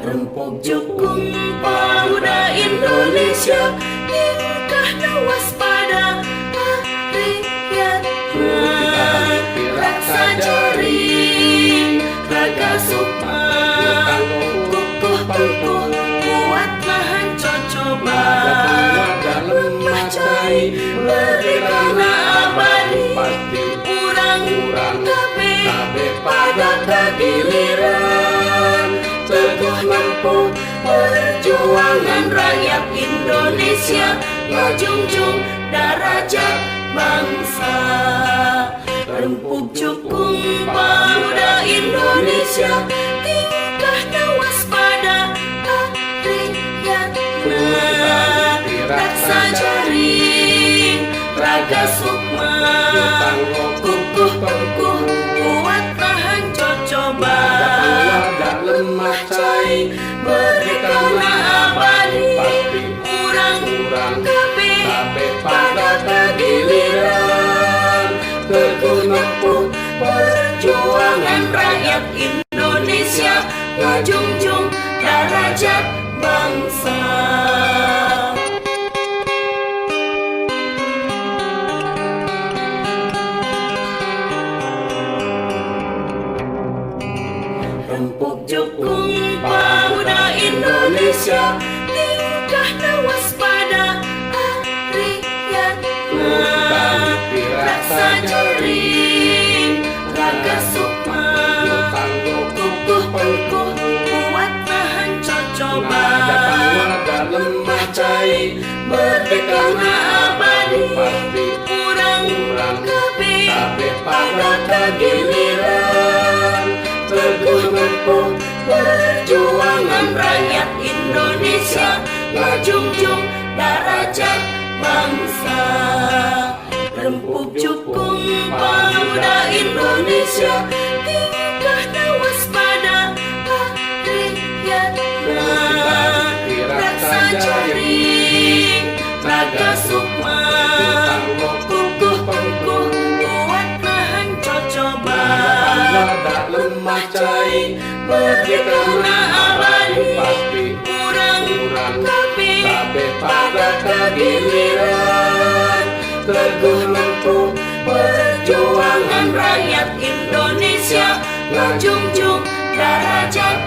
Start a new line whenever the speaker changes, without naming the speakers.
Rempuk jukung pemuda Indonesia, tingkahnya waspada, hati-hati, rasa jaring, raga sukma, kukuh pengkuh, kuat nahan cocoba, lemah cai, merdeka abadi, urang kabe pada kegiliran, teguh menempuh perjuangan rakyat Indonesia, ngajungjung darajat bangsa. Rempuk jukung pemuda Indonesia, tingkahnya waspada, hati-hati, raksa jaring, raga sukma, kukuh pengkuh, kuat tahan cocoba, lemah cai, merdeka abadi, urang kabe pada kegiliran, teguh menempuh perjuangan rakyat Indonesia, ngajungjung darajat bangsa. Rempuk jukung pemuda Indonesia, tingkahnya waspada, hati-hati, raksa jaring, raga sukma, kukuh pengkuh, kuat nahan cocoba, lemah cai, merdeka abadi, urang kabe pada kegiliran, teguh menempuh perjuangan rakyat Indonesia, ngajungjung darajat bangsa. Rempuk jukung pemuda Indonesia, tingkahnya waspada, hati-hati, raksa jaring, raga sukma, kukuh pengkuh, kuat nahan cocoba, lemah cai, merdeka abadi, urang kabe pada kegiliran, teguh menempuh perjuangan rakyat Indonesia, ngajungjung darajat